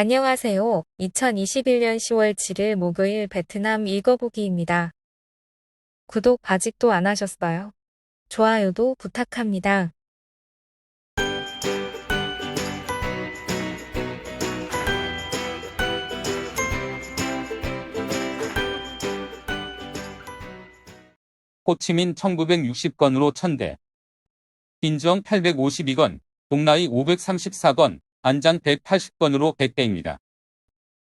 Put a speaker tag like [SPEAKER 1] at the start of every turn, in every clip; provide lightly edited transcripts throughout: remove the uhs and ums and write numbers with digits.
[SPEAKER 1] 안녕하세요. 2021년 10월 7일 목요일 베트남 읽어보기입니다. 구독 아직도 안 하셨어요? 좋아요도 부탁합니다.
[SPEAKER 2] 호치민 1960건으로 천대, 빈정 852건, 동나이 534건, 안장 180건으로 100대입니다.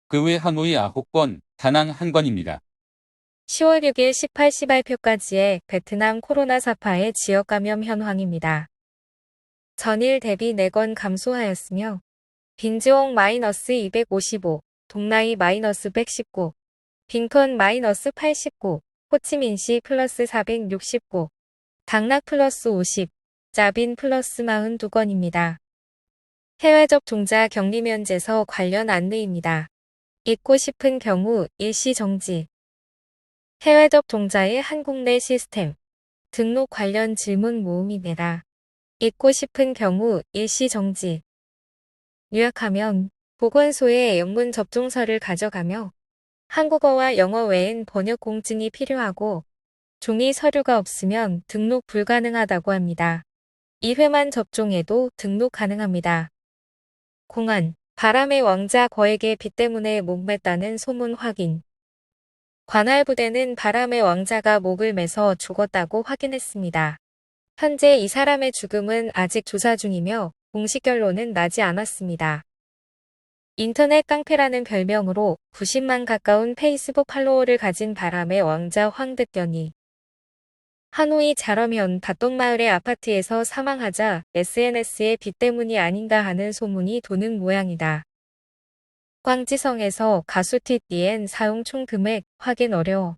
[SPEAKER 2] 그 외 하노이 9건, 다낭 1건입니다.
[SPEAKER 1] 10월 6일 18시 발표까지의 베트남 코로나 사파의 지역 감염 현황입니다. 전일 대비 4건 감소하였으며 빈지옹 -255, 동나이 -119, 빈컨 -89, 호치민시 플러스 469, 당락 플러스 50, 짜빈 플러스 42건입니다. 해외 접종자 격리 면제서 관련 안내입니다. 잊고 싶은 경우 일시 정지. 해외 접종자의 한국 내 시스템 등록 관련 질문 모음입니다. 잊고 싶은 경우 일시 정지. 요약하면 보건소에 영문 접종서를 가져가며 한국어와 영어 외엔 번역 공증이 필요하고 종이 서류가 없으면 등록 불가능하다고 합니다. 2회만 접종해도 등록 가능합니다. 공안, 바람의 왕자 거액의 빚 때문에 목맸다는 소문 확인. 관할 부대는 바람의 왕자가 목을 매서 죽었다고 확인했습니다. 현재 이 사람의 죽음은 아직 조사 중이며 공식 결론은 나지 않았습니다. 인터넷 깡패라는 별명으로 90만 가까운 페이스북 팔로워를 가진 바람의 왕자 황득견이 하노이 자러면 닷동마을의 아파트에서 사망하자 SNS의 빚 때문이 아닌가 하는 소문이 도는 모양이다. 꽝지성에서 가수 TDN 사용 총 금액 확인 어려워.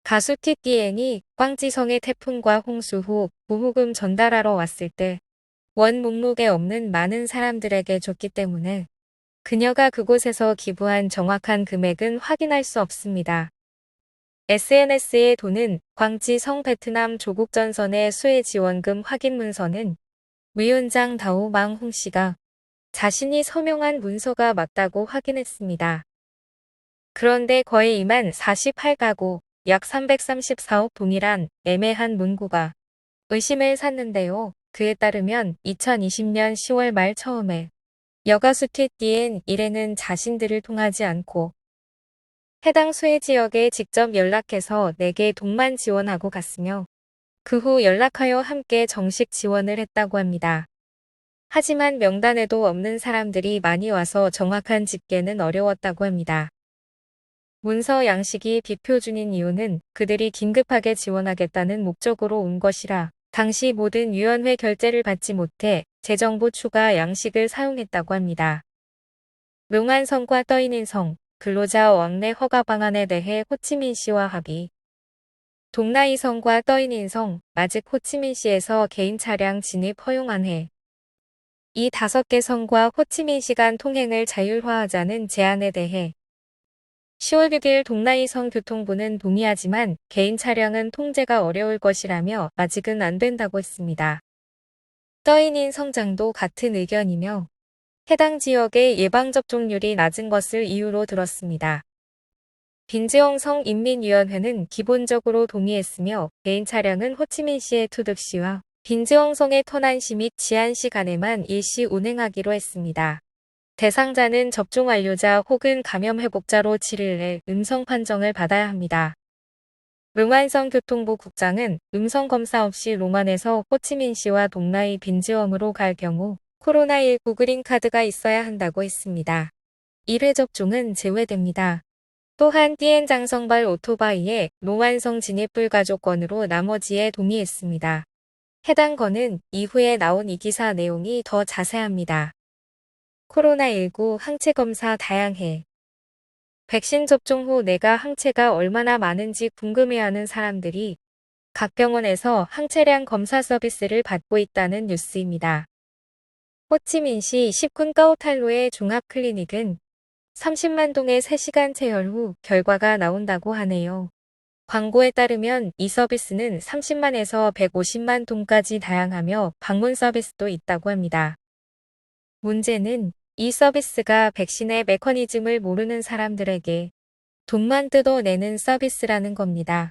[SPEAKER 1] 가수 TDN이 꽝지성의 태풍과 홍수 후 보호금 전달하러 왔을 때 원 목록에 없는 많은 사람들에게 줬기 때문에 그녀가 그곳에서 기부한 정확한 금액은 확인할 수 없습니다. SNS에 도는 광지성 베트남 조국 전선의 수혜 지원금 확인 문서는 위원장 다오망 홍 씨가 자신이 서명한 문서가 맞다고 확인했습니다. 그런데 거의 2만 48가구, 약 334억 동일한 애매한 문구가 의심을 샀는데요. 그에 따르면 2020년 10월 말 처음에 여가수 TDN 일에는 자신들을 통하지 않고 해당 수혜 지역에 직접 연락해서 내게 돈만 지원하고 갔으며 그 후 연락하여 함께 정식 지원을 했다고 합니다. 하지만 명단에도 없는 사람들이 많이 와서 정확한 집계는 어려웠다고 합니다. 문서 양식이 비표준인 이유는 그들이 긴급하게 지원하겠다는 목적으로 온 것이라 당시 모든 위원회 결제를 받지 못해 재정부 추가 양식을 사용했다고 합니다. 롱안성과 떠있는성, 근로자 왕래 허가 방안에 대해 호치민시와 합의. 동나이성과 떠있는성, 아직 호치민시에서 개인 차량 진입 허용안 해. 이 5개 성과 호치민시 간 통행을 자율화하자는 제안에 대해 10월 6일 동나이성 교통부는 동의하지만 개인 차량은 통제가 어려울 것이라며 아직은 안 된다고 했습니다. 떠인인 성장도 같은 의견이며 해당 지역의 예방접종률이 낮은 것을 이유로 들었습니다. 빈지엉성 인민위원회는 기본적으로 동의했으며 개인 차량은 호치민시의 투득시와 빈지엉성의 터난시 및 지안시 간에만 일시 운행하기로 했습니다. 대상자는 접종 완료자 혹은 감염 회복자로 7일 내 음성 판정을 받아야 합니다. 롱안성 교통부 국장은 음성 검사 없이 롱안에서 호치민시와 동나이 빈지엄으로 갈 경우 코로나19 그린카드가 있어야 한다고 했습니다. 1회 접종은 제외됩니다. 또한 띠엔 장성발 오토바이의 롱안성 진입 불가조건으로 나머지에 동의했습니다. 해당 건은 이후에 나온 이 기사 내용이 더 자세합니다. 코로나19 항체 검사 다양해. 백신 접종 후 내가 항체가 얼마나 많은지 궁금해하는 사람들이 각 병원에서 항체량 검사 서비스를 받고 있다는 뉴스입니다. 호치민시 10군 까오탈로의 종합클리닉은 30만 동의 3시간 체열 후 결과가 나온다고 하네요. 광고에 따르면 이 서비스는 30만에서 150만 동까지 다양하며 방문 서비스도 있다고 합니다. 문제는 이 서비스가 백신의 메커니즘을 모르는 사람들에게 돈만 뜯어내는 서비스라는 겁니다.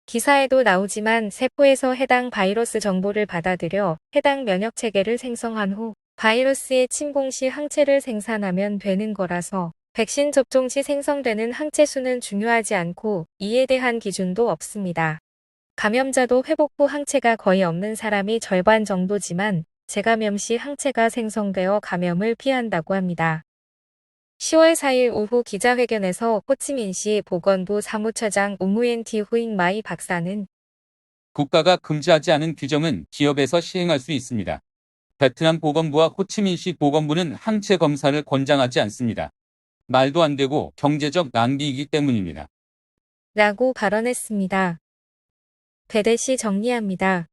[SPEAKER 1] 기사에도 나오지만 세포에서 해당 바이러스 정보를 받아들여 해당 면역 체계를 생성한 후 바이러스의 침공 시 항체를 생산하면 되는 거라서 백신 접종 시 생성되는 항체 수는 중요하지 않고 이에 대한 기준도 없습니다. 감염자도 회복 후 항체가 거의 없는 사람이 절반 정도지만 재감염 시 항체가 생성되어 감염을 피한다고 합니다. 10월 4일 오후 기자회견에서 호치민시 보건부 사무처장 우무엔 티 후잉마이 박사는
[SPEAKER 2] 국가가 금지하지 않은 규정은 기업에서 시행할 수 있습니다. 베트남 보건부와 호치민시 보건부는 항체 검사를 권장하지 않습니다. 말도 안 되고 경제적 낭비이기 때문입니다.
[SPEAKER 1] 라고 발언했습니다. 배대시 정리합니다.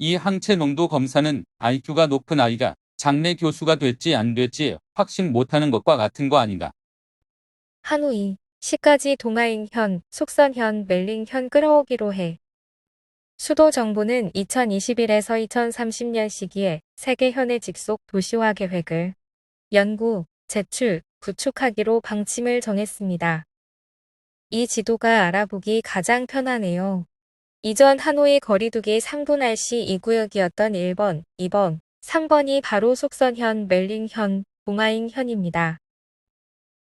[SPEAKER 2] 이 항체 농도 검사는 IQ가 높은 아이가 장래 교수가 될지 안 될지 확신 못하는 것과 같은 거 아닌가.
[SPEAKER 1] 하노이, 시까지 동아잉현, 속선현, 멜링현 끌어오기로 해. 수도 정부는 2021에서 2030년 시기에 세계 현해 직속 도시화 계획을 연구, 제출, 구축하기로 방침을 정했습니다. 이 지도가 알아보기 가장 편하네요. 이전 하노이 거리두기 3분할시 2구역이었던 1번, 2번, 3번이 바로 속선현, 멜링현, 동아잉현입니다.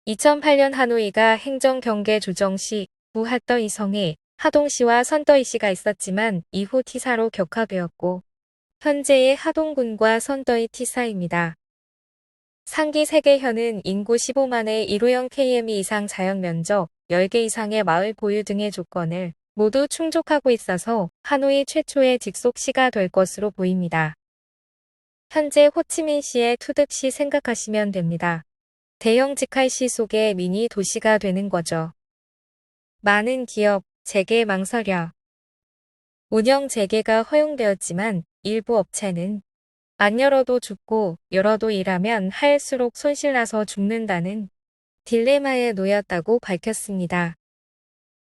[SPEAKER 1] 2008년 하노이가 행정경계 조정 시 부하떠이성에 하동시와 선더이시가 있었지만 이후 티사로 격화되었고 현재의 하동군과 선더이 티사입니다. 상기 세계현은 인구 15만의 1호형 KM 이상 자연 면적 10개 이상의 마을 보유 등의 조건을 모두 충족하고 있어서 하노이 최초의 직속시가 될 것으로 보입니다. 현재 호치민시의 투득시 생각하시면 됩니다. 대형 직할시 속의 미니 도시가 되는 거죠. 많은 기업, 재개 망설여. 운영 재개가 허용되었지만 일부 업체는 안 열어도 죽고 열어도 일하면 할수록 손실나서 죽는다는 딜레마에 놓였다고 밝혔습니다.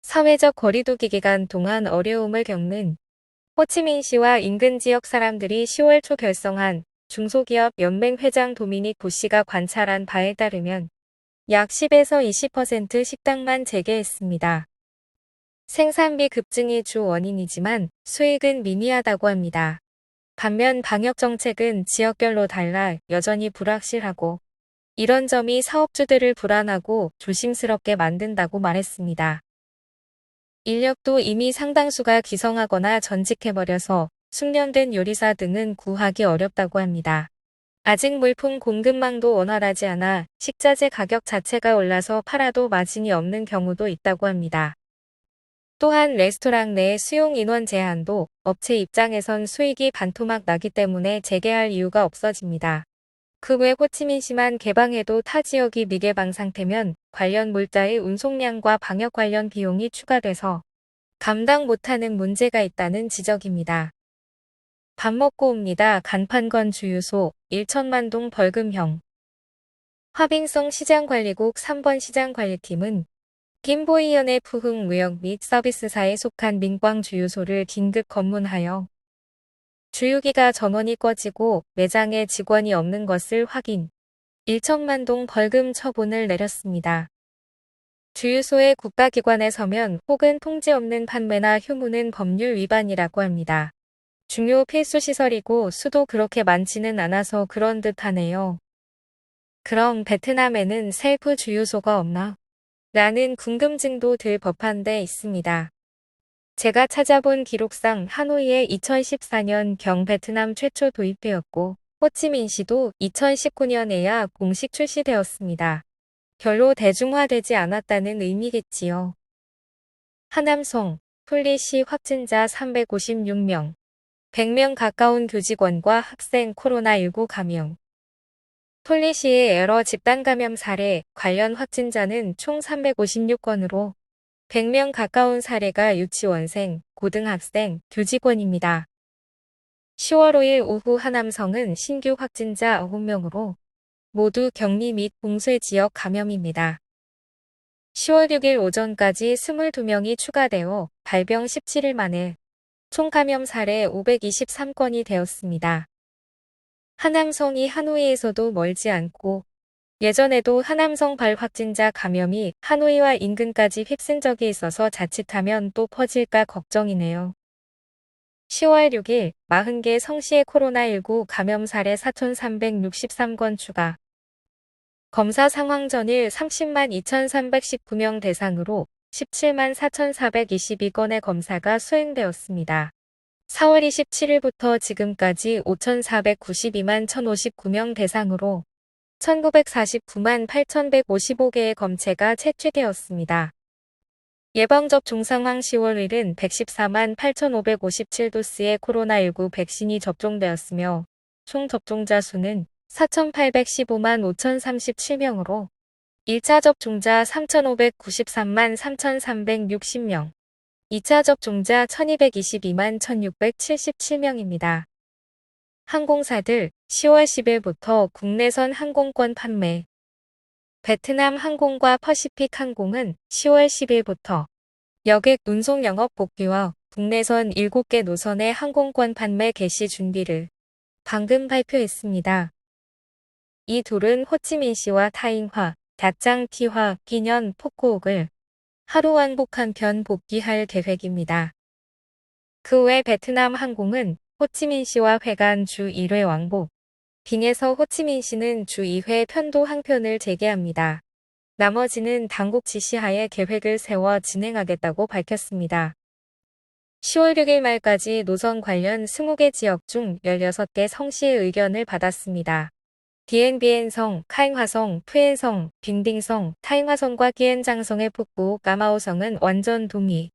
[SPEAKER 1] 사회적 거리두기 기간 동안 어려움을 겪는 호치민시와 인근 지역 사람들이 10월 초 결성한 중소기업 연맹 회장 도미닉 보씨가 관찰한 바에 따르면 약 10에서 20% 식당만 재개했습니다. 생산비 급증이 주 원인이지만 수익은 미미하다고 합니다. 반면 방역 정책은 지역별로 달라 여전히 불확실하고 이런 점이 사업주들을 불안하고 조심스럽게 만든다고 말했습니다. 인력도 이미 상당수가 기성하거나 전직해버려서 숙련된 요리사 등은 구하기 어렵다고 합니다. 아직 물품 공급망도 원활하지 않아 식자재 가격 자체가 올라서 팔아도 마진이 없는 경우도 있다고 합니다. 또한 레스토랑 내 수용 인원 제한도 업체 입장에선 수익이 반토막 나기 때문에 재개할 이유가 없어집니다. 그 외 호치민시만 개방해도 타 지역이 미개방 상태면 관련 물자의 운송량과 방역 관련 비용이 추가돼서 감당 못하는 문제가 있다는 지적입니다. 밥 먹고 옵니다. 간판건 주유소 1천만 동 벌금형. 화빙성 시장관리국 3번 시장관리팀은 김보이현의 푸흥 무역 및 서비스사에 속한 민광 주유소를 긴급 검문하여 주유기가 전원이 꺼지고 매장에 직원이 없는 것을 확인, 1천만 동 벌금 처분을 내렸습니다. 주유소의 국가기관에 서면 혹은 통지 없는 판매나 휴무는 법률 위반이라고 합니다. 중요 필수시설이고 수도 그렇게 많지는 않아서 그런 듯 하네요. 그럼 베트남에는 셀프 주유소가 없나? 라는 궁금증도 들 법한 데 있습니다. 제가 찾아본 기록상 하노이에 2014년 경 베트남 최초 도입되었고 호치민시도 2019년에야 공식 출시되었습니다. 별로 대중화되지 않았다는 의미겠지요. 하남성, 풀리시 확진자 356명, 100명 가까운 교직원과 학생 코로나19 감염. 폴리시의 에러 집단 감염 사례 관련 확진자는 총 356건으로 100명 가까운 사례가 유치원생, 고등학생, 교직원입니다. 10월 5일 오후 하남성은 신규 확진자 9명으로 모두 격리 및 봉쇄 지역 감염입니다. 10월 6일 오전까지 22명이 추가되어 발병 17일 만에 총 감염 사례 523건이 되었습니다. 하남성이 하노이에서도 멀지 않고 예전에도 하남성 발 확진자 감염이 하노이와 인근까지 휩쓴 적이 있어서 자칫하면 또 퍼질까 걱정이네요. 10월 6일 40개 성시의 코로나19 감염 사례 4,363건 추가. 검사 상황 전일 30만 2,319명 대상으로 17만 4,422건의 검사가 수행되었습니다. 4월 27일부터 지금까지 5,492만 1,059명 대상으로 1,949만 8,155개의 검체가 채취되었습니다. 예방접종 상황 10월 1일 114만 8,557도스의 코로나19 백신이 접종되었으며 총 접종자 수는 4,815만 5,037명으로 1차 접종자 3,593만 3,360명, 2차 접종자 1,222만 1,677명입니다. 항공사들 10월 10일부터 국내선 항공권 판매. 베트남 항공과 퍼시픽 항공은 10월 10일부터 여객 운송 영업 복귀와 국내선 7개 노선의 항공권 판매 개시 준비를 방금 발표했습니다. 이 둘은 호치민시와 타잉화, 다짱티화, 기년, 포코옥을 하루 왕복 한 편 복귀할 계획입니다. 그 외 베트남 항공은 호치민시와 회간 주 1회 왕복, 빙에서 호치민시는 주 2회 편도 항편을 재개합니다. 나머지는 당국 지시하에 계획을 세워 진행하겠다고 밝혔습니다. 10월 6일 말까지 노선 관련 20개 지역 중 16개 성시의 의견을 받았습니다. 디엔비엔성, 카잉화성, 푸엔성, 빙딩성, 타잉화성과 기엔장성의 북부 까마오성은 완전 동의.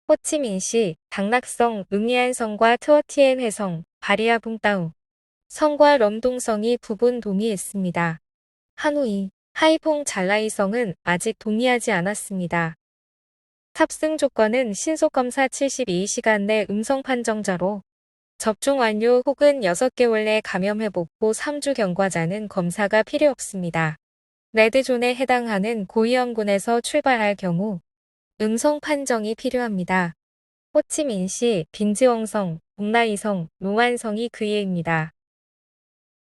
[SPEAKER 1] 호치민시, 당락성, 응이안성과 트어티엔 회성, 바리아 붕따우 성과 럼동성이 부분 동의했습니다. 하노이, 하이퐁 잘라이성은 아직 동의하지 않았습니다. 탑승 조건은 신속검사 72시간 내 음성 판정자로 접종 완료 혹은 6개월 내 감염 회복 후 3주 경과자는 검사가 필요 없습니다. 레드존에 해당하는 고위험군에서 출발할 경우 음성 판정이 필요합니다. 호치민시, 빈지엉성, 옥라이성, 노안성이 그 예입니다.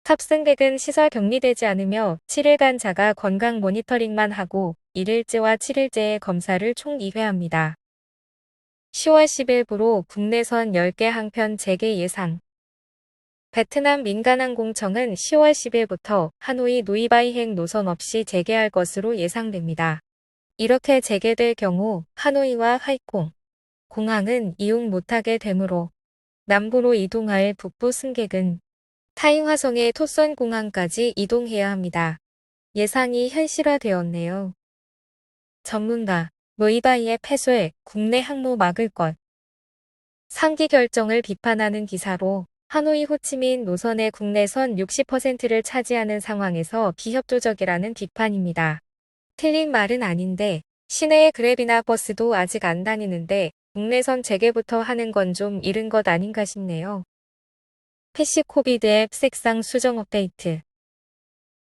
[SPEAKER 1] 탑승객은 시설 격리되지 않으며 7일간 자가 건강 모니터링만 하고 1일째와 7일째의 검사를 총 2회 합니다. 10월 10일부로 국내선 10개 항편 재개 예상. 베트남 민간항공청은 10월 10일부터 하노이 노이바이행 노선 없이 재개할 것으로 예상됩니다. 이렇게 재개될 경우 하노이와 하이콩 공항은 이용 못하게 되므로 남부로 이동할 북부 승객은 타잉화성의 토선 공항까지 이동해야 합니다. 예상이 현실화되었네요. 전문가, 노이바이의 폐쇄, 국내 항로 막을 것. 상기 결정을 비판하는 기사로 하노이 호치민 노선의 국내선 60%를 차지하는 상황에서 비협조적이라는 비판입니다. 틀린 말은 아닌데 시내의 그랩이나 버스도 아직 안 다니는데 국내선 재개부터 하는 건 좀 이른 것 아닌가 싶네요. PC 코비드 앱 색상 수정 업데이트.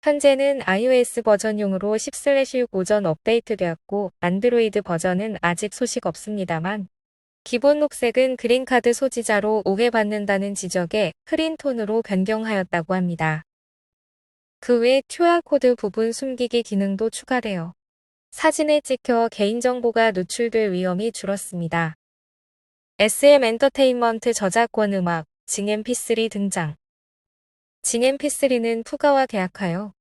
[SPEAKER 1] 현재는 iOS 버전용으로 10/6 오전 업데이트되었고 안드로이드 버전은 아직 소식 없습니다만 기본 녹색은 그린카드 소지자로 오해받는다는 지적에 흐린 톤으로 변경하였다고 합니다. 그 외 QR코드 부분 숨기기 기능도 추가되어 사진에 찍혀 개인정보가 누출될 위험이 줄었습니다. SM 엔터테인먼트 저작권 음악 징-MP3 등장. 징-MP3는 푸가와 계약하여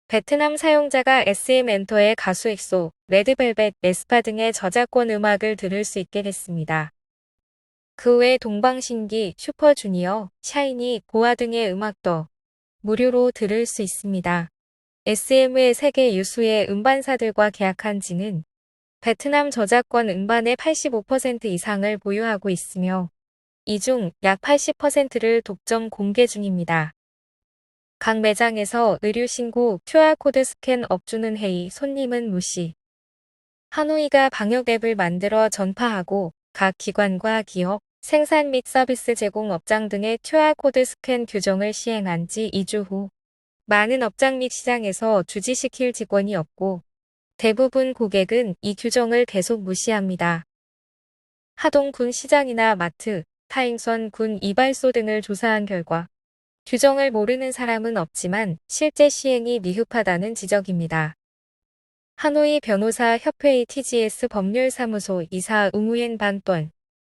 [SPEAKER 1] 베트남 사용자가 SM 엔터의 가수 엑소, 레드벨벳, 에스파 등의 저작권 음악을 들을 수 있게 됐습니다. 그 외 동방신기, 슈퍼주니어, 샤이니, 보아 등의 음악도 무료로 들을 수 있습니다. SM의 세계 유수의 음반사들과 계약한 징은 베트남 저작권 음반의 85% 이상을 보유하고 있으며 이 중 약 80%를 독점 공개 중입니다. 각 매장에서 의류 신고, QR코드 스캔 업주는 회의, 손님은 무시. 하노이가 방역 앱을 만들어 전파하고 각 기관과 기업, 생산 및 서비스 제공 업장 등의 QR코드 스캔 규정을 시행한 지 2주 후 많은 업장 및 시장에서 주지시킬 직원이 없고 대부분 고객은 이 규정을 계속 무시합니다. 하동 군 시장이나 마트, 타잉선 군 이발소 등을 조사한 결과 규정을 모르는 사람은 없지만 실제 시행이 미흡하다는 지적입니다. 하노이 변호사 협회의 TGS 법률사무소 이사 우무옌 반돈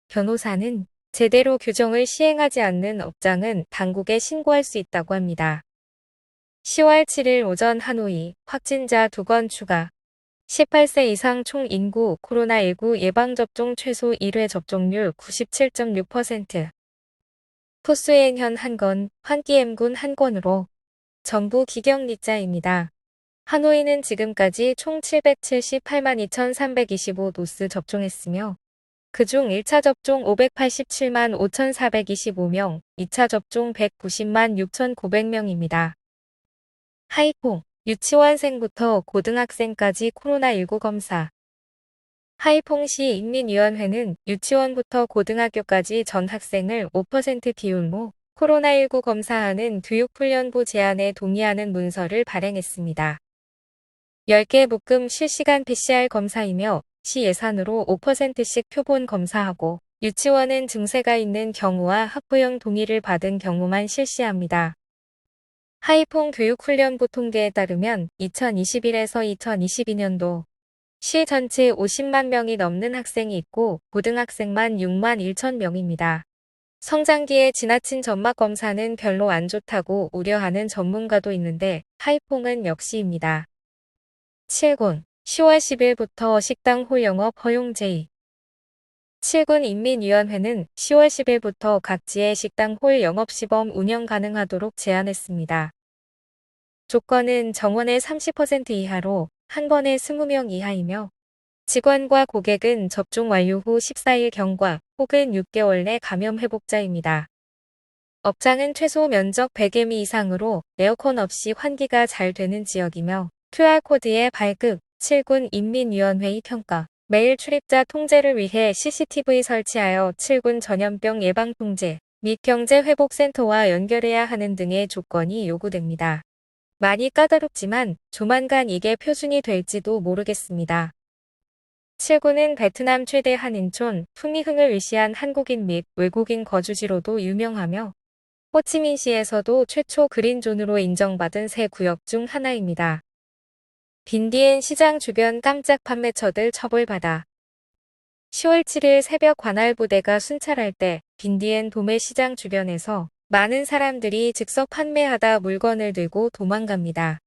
[SPEAKER 1] 변호사는 제대로 규정을 시행하지 않는 업장은 당국에 신고할 수 있다고 합니다. 10월 7일 오전 하노이 확진자 2건 추가 18세 이상 총 인구 코로나19 예방접종 최소 1회 접종률 97.6% 토스행현 1건, 환기엠군 1건으로 전부 기경리자입니다. 하노이는 지금까지 총 778만 2,325 도스 접종했으며 그중 1차 접종 587만 5,425명, 2차 접종 190만 6,900명입니다. 하이퐁, 유치원생부터 고등학생까지 코로나19 검사. 하이퐁시 인민위원회는 유치원부터 고등학교까지 전 학생을 5% 비율로 코로나19 검사하는 교육훈련부 제안에 동의하는 문서를 발행했습니다. 10개 묶음 실시간 PCR 검사이며 시 예산으로 5%씩 표본 검사하고 유치원은 증세가 있는 경우와 학부형 동의를 받은 경우만 실시합니다. 하이퐁 교육훈련부 통계에 따르면 2021에서 2022년도 시 전체 50만 명이 넘는 학생이 있고 고등학생만 6만 1천 명입니다. 성장기에 지나친 점막 검사는 별로 안 좋다고 우려하는 전문가도 있는데 하이퐁은 역시입니다. 7군 10월 10일부터 식당 홀 영업 허용 제의 7군 인민위원회는 10월 10일부터 각지의 식당 홀 영업시범 운영 가능하도록 제안했습니다. 조건은 정원의 30% 이하로 한 번에 20명 이하이며 직원과 고객은 접종 완료 후 14일 경과 혹은 6개월 내 감염 회복자입니다. 업장은 최소 면적 100m 이상으로 에어컨 없이 환기가 잘 되는 지역이며 QR코드의 발급, 7군 인민위원회의 평가, 매일 출입자 통제를 위해 CCTV 설치하여 7군 전염병 예방 통제 및 경제회복센터와 연결해야 하는 등의 조건이 요구됩니다. 많이 까다롭지만 조만간 이게 표준이 될지도 모르겠습니다. 7군은 베트남 최대 한인촌 푸미흥을 위시한 한국인 및 외국인 거주지로도 유명하며 호치민시에서도 최초 그린존으로 인정받은 새 구역 중 하나입니다. 빈디엔 시장 주변 깜짝 판매처들 처벌받아 10월 7일 새벽 관할 부대가 순찰할 때 빈디엔 도매 시장 주변에서 많은 사람들이 즉석 판매하다 물건을 들고 도망갑니다.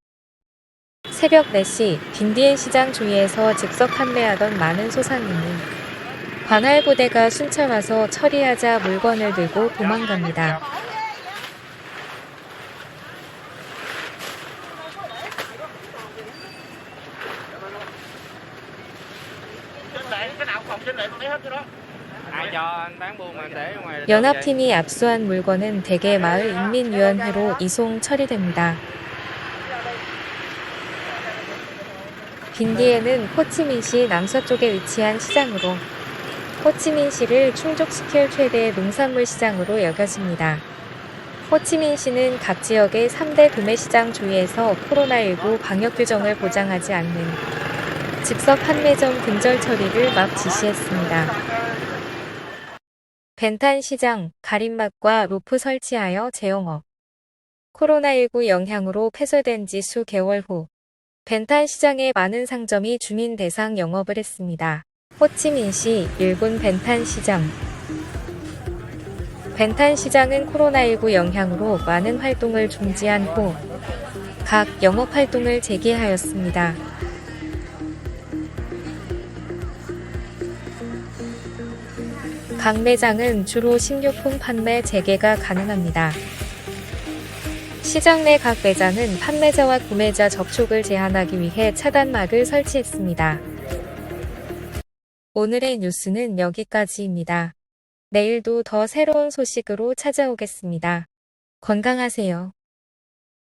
[SPEAKER 1] 새벽 4시 빈디엔 시장 주위에서 즉석 판매하던 많은 소상인이 관할 부대가 순찰 와서 처리하자 물건을 들고 도망갑니다. 연합팀이 압수한 물건은 대개 마을 인민위원회로 이송 처리됩니다. 빈디에는 호치민시 남서쪽에 위치한 시장으로 호치민시를 충족시킬 최대의 농산물 시장으로 여겨집니다. 호치민시는 각 지역의 3대 도매시장 주위에서 코로나19 방역 규정을 보장하지 않는 즉석 판매점 근절 처리를 막 지시했습니다. 벤탄 시장, 가림막과 로프 설치하여 재영업. 코로나19 영향으로 폐쇄된 지 수개월 후 벤탄 시장의 많은 상점이 주민 대상 영업을 했습니다. 호치민시 일군 벤탄 시장. 벤탄 시장은 코로나19 영향으로 많은 활동을 중지한 후 각 영업 활동을 재개하였습니다. 각 매장은 주로 식료품 판매 재개가 가능합니다. 시장 내 각 매장은 판매자와 구매자 접촉을 제한하기 위해 차단막을 설치했습니다. 오늘의 뉴스는 여기까지입니다. 내일도 더 새로운 소식으로 찾아오겠습니다. 건강하세요.